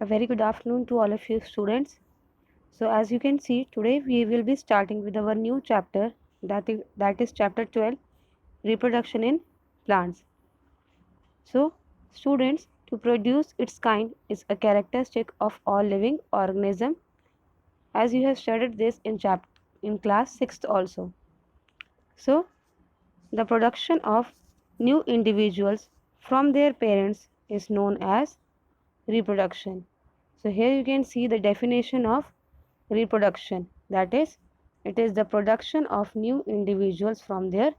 A very good afternoon to all of you students. So as you can see, today we will be starting with our new chapter, that is chapter 12, reproduction in plants. So students, to produce its kind is a characteristic of all living organism, as you have studied this in class 6th also. So the production of new individuals from their parents is known as reproduction. So here you can see the definition of reproduction, that is, it is the production of new individuals from their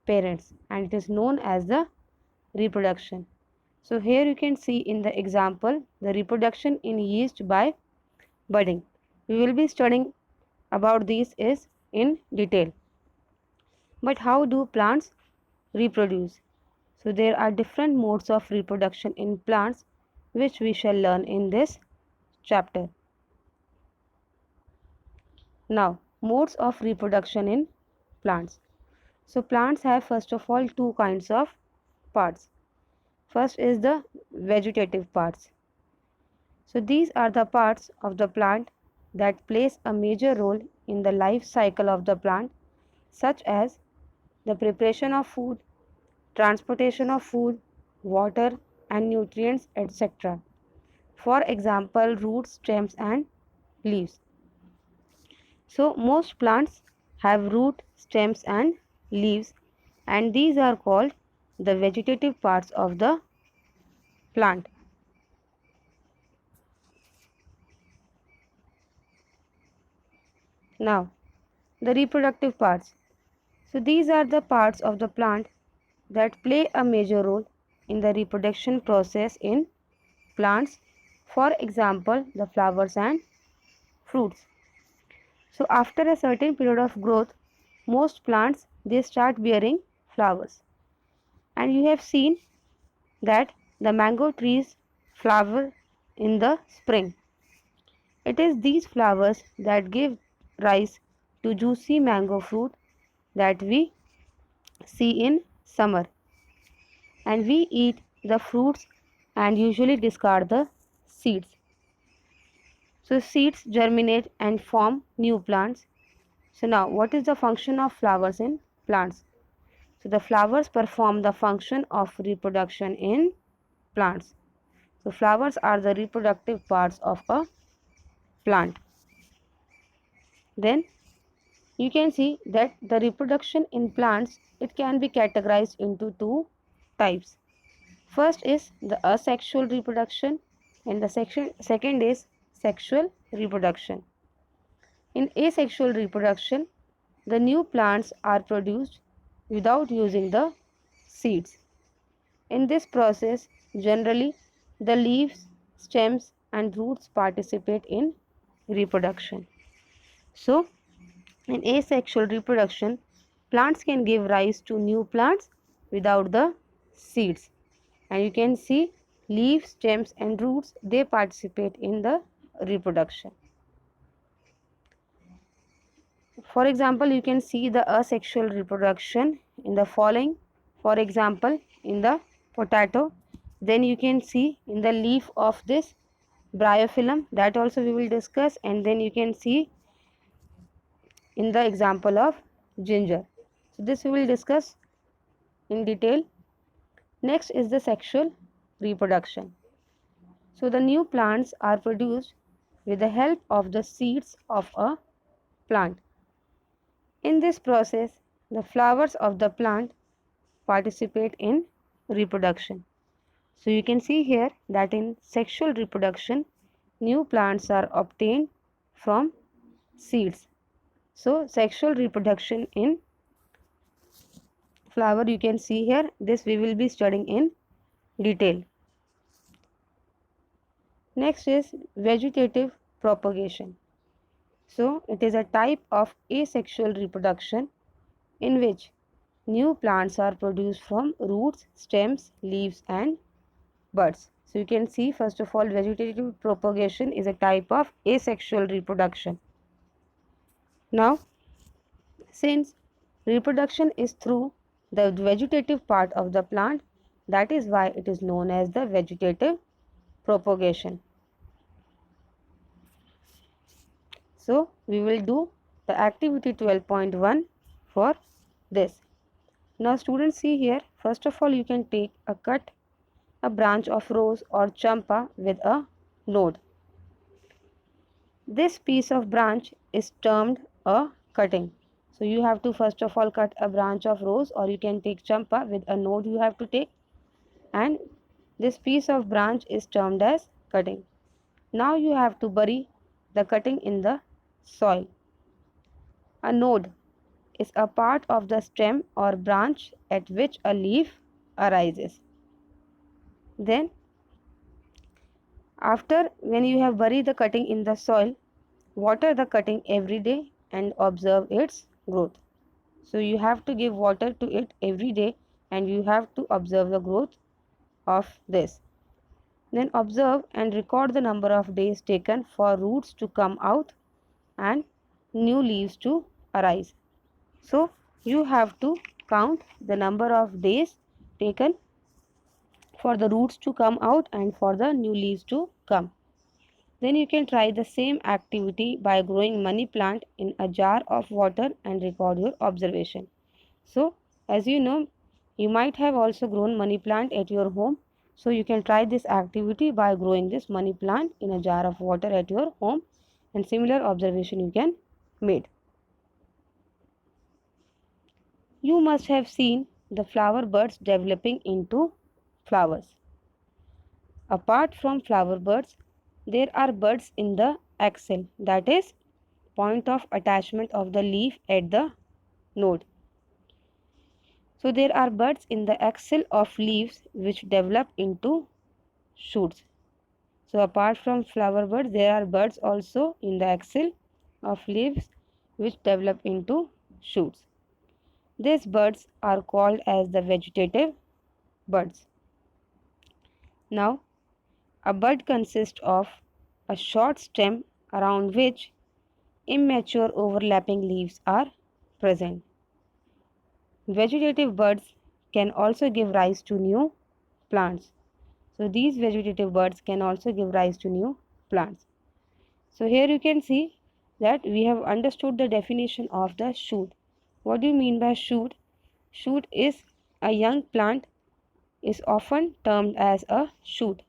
parents and it is known as the reproduction. So here you can see in the example the reproduction in yeast by budding. We will be studying about these is in detail. But how do plants reproduce? So there are different modes of reproduction in plants which we shall learn in this chapter. Now, modes of reproduction in plants. So plants have first of all two kinds of parts. First is the vegetative parts. So these are the parts of the plant that plays a major role in the life cycle of the plant, such as the preparation of food, transportation of food, water and nutrients, etc. For example, roots, stems and leaves. So most plants have root, stems and leaves, and these are called the vegetative parts of the plant. Now, the reproductive parts. So these are the parts of the plant that play a major role in the reproduction process in plants. For example, the flowers and fruits. So after a certain period of growth, most plants they start bearing flowers. And you have seen that the mango trees flower in the spring. It is these flowers that give rise to juicy mango fruit that we see in summer, and we eat the fruits and usually discard the seeds. So seeds germinate and form new plants. So now what is the function of flowers in plants? So the flowers perform the function of reproduction in plants. So flowers are the reproductive parts of a plant. Then you can see that the reproduction in plants, it can be categorized into two types. First is the asexual reproduction and the second is sexual reproduction. In asexual reproduction, the new plants are produced without using the seeds. In this process, generally the leaves, stems and roots participate in reproduction. So, in asexual reproduction, plants can give rise to new plants without the seeds. And you can see leaves, stems and roots, they participate in the reproduction. For example, you can see the asexual reproduction in the following. For example, in the potato, then you can see in the leaf of this bryophyllum, that also we will discuss, and then you can see in the example of ginger. So this we will discuss in detail. Next is the sexual reproduction. So the new plants are produced with the help of the seeds of a plant. In this process, the flowers of the plant participate in reproduction. So you can see here that in sexual reproduction, new plants are obtained from seeds. So sexual reproduction in flower, you can see here, this we will be studying in detail. Next is vegetative propagation. So it is a type of asexual reproduction in which new plants are produced from roots, stems, leaves and buds. So you can see first of all vegetative propagation is a type of asexual reproduction. Now, since reproduction is through the vegetative part of the plant, that is why it is known as the vegetative propagation. So we will do the activity 12.1 for this. Now students, see here, first of all you can take a branch of rose or champa with a node. This piece of branch is termed a cutting. So you have to first of all cut a branch of rose, or you can take champa with a node you have to take, and this piece of branch is termed as cutting. Now you have to bury the cutting in the soil. A node is a part of the stem or branch at which a leaf arises. Then after, when you have buried the cutting in the soil, water the cutting every day and observe its growth. So you have to give water to it every day and you have to observe the growth of this. Then observe and record the number of days taken for roots to come out and new leaves to arise. So you have to count the number of days taken for the roots to come out and for the new leaves to come. Then you can try the same activity by growing money plant in a jar of water and record your observation. So as you know, you might have also grown money plant at your home. So you can try this activity by growing this money plant in a jar of water at your home, and similar observation you can make. You must have seen the flower buds developing into flowers. Apart from flower buds, there are buds in the axil, that is point of attachment of the leaf at the node. So there are buds in the axil of leaves which develop into shoots. So apart from flower buds, there are buds also in the axil of leaves which develop into shoots. These buds are called as the vegetative buds. Now, a bud consists of a short stem around which immature overlapping leaves are present. Vegetative buds can also give rise to new plants. So these vegetative buds can also give rise to new plants. So here you can see that we have understood the definition of the shoot. What do you mean by shoot? Shoot is a young plant is often termed as a shoot.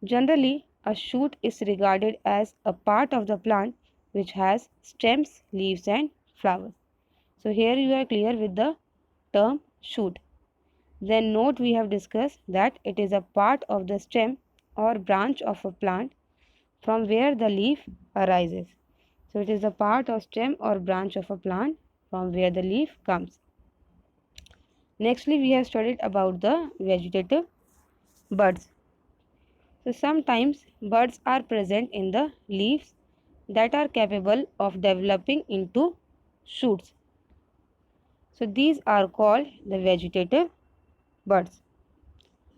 Generally, a shoot is regarded as a part of the plant which has stems, leaves and flowers. So here you are clear with the term shoot. Then note, we have discussed that it is a part of the stem or branch of a plant from where the leaf arises. So it is a part of stem or branch of a plant from where the leaf comes. Nextly, we have studied about the vegetative buds. So sometimes buds are present in the leaves that are capable of developing into shoots. So these are called the vegetative buds.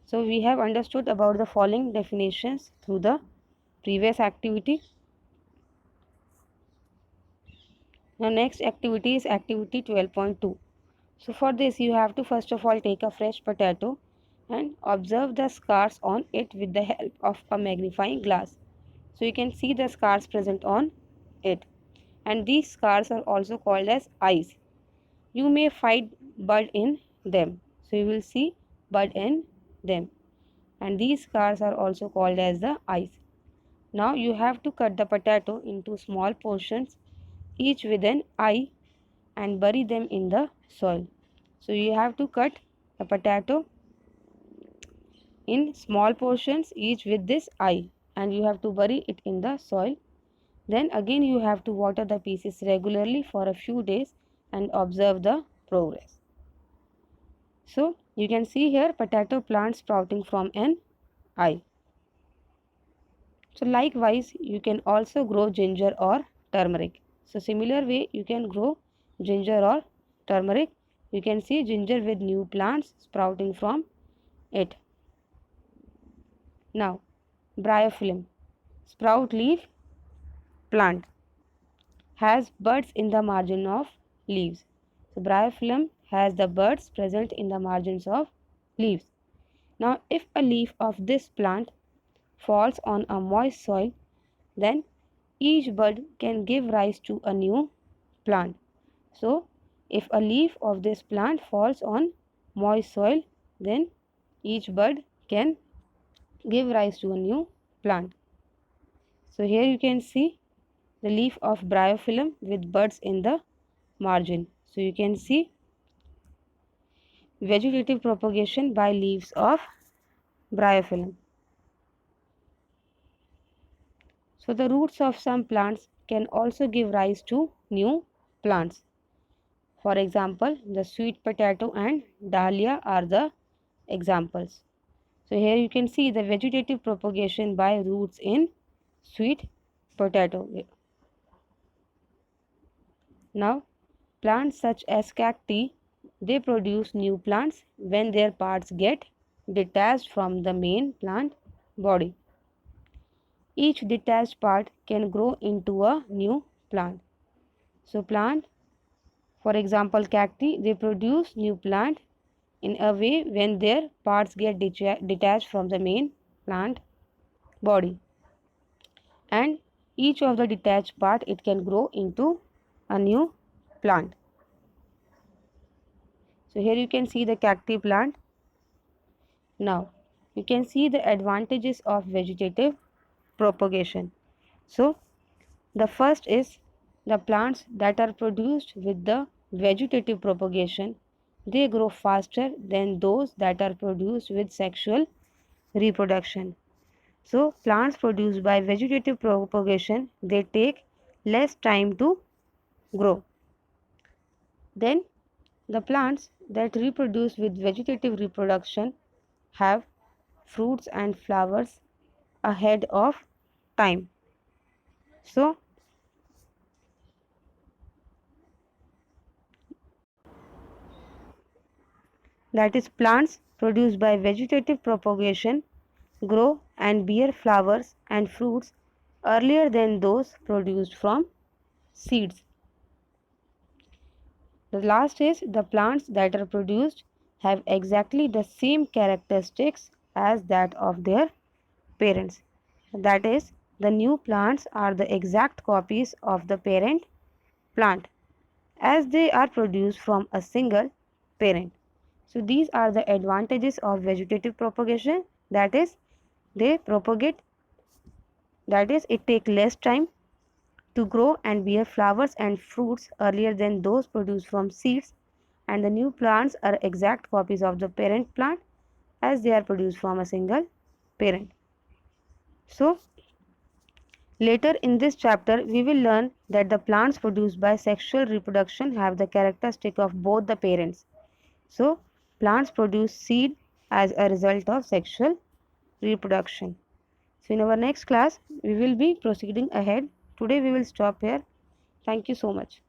So we have understood about the following definitions through the previous activity. Now next activity is activity 12.2. So for this you have to first of all take a fresh potato and observe the scars on it with the help of a magnifying glass. So you can see the scars present on it, and these scars are also called as eyes. You may find bud in them. So you will see bud in them, and these scars are also called as the eyes. Now you have to cut the potato into small portions, each with an eye, and bury them in the soil. So you have to cut the potato in small portions, each with this eye, and you have to bury it in the soil. Then again you have to water the pieces regularly for a few days and observe the progress. So you can see here potato plant sprouting from an eye. So likewise you can also grow ginger or turmeric. So similar way you can grow ginger or turmeric. You can see ginger with new plants sprouting from it. Now bryophyllum, sprout leaf plant, has buds in the margin of leaves. So bryophyllum has the buds present in the margins of leaves. Now if a leaf of this plant falls on a moist soil, then each bud can give rise to a new plant. So, if a leaf of this plant falls on moist soil, then each bud can give rise to a new plant. So, here you can see the leaf of bryophyllum with buds in the margin. So, you can see vegetative propagation by leaves of bryophyllum. So, the roots of some plants can also give rise to new plants. For example, the sweet potato and dahlia are the examples. So, here you can see the vegetative propagation by roots in sweet potato. Now, plants such as cacti, they produce new plants when their parts get detached from the main plant body. Each detached part can grow into a new plant. So, plant, for example, cacti, they produce new plant in a way when their parts get detached from the main plant body, and each of the detached part it can grow into a new plant. So here you can see the cacti plant. Now you can see the advantages of vegetative propagation. So the first is the plants that are produced with the vegetative propagation, they grow faster than those that are produced with sexual reproduction. So plants produced by vegetative propagation, they take less time to grow. Then the plants that reproduce with vegetative reproduction have fruits and flowers ahead of time. So that is, plants produced by vegetative propagation grow and bear flowers and fruits earlier than those produced from seeds. The last is the plants that are produced have exactly the same characteristics as that of their parents. That is, the new plants are the exact copies of the parent plant as they are produced from a single parent. So, these are the advantages of vegetative propagation, that is, they propagate, that is, it takes less time to grow and bear flowers and fruits earlier than those produced from seeds, and the new plants are exact copies of the parent plant as they are produced from a single parent. So, later in this chapter, we will learn that the plants produced by sexual reproduction have the characteristic of both the parents. So, plants produce seed as a result of sexual reproduction. So, in our next class, we will be proceeding ahead. Today, we will stop here. Thank you so much.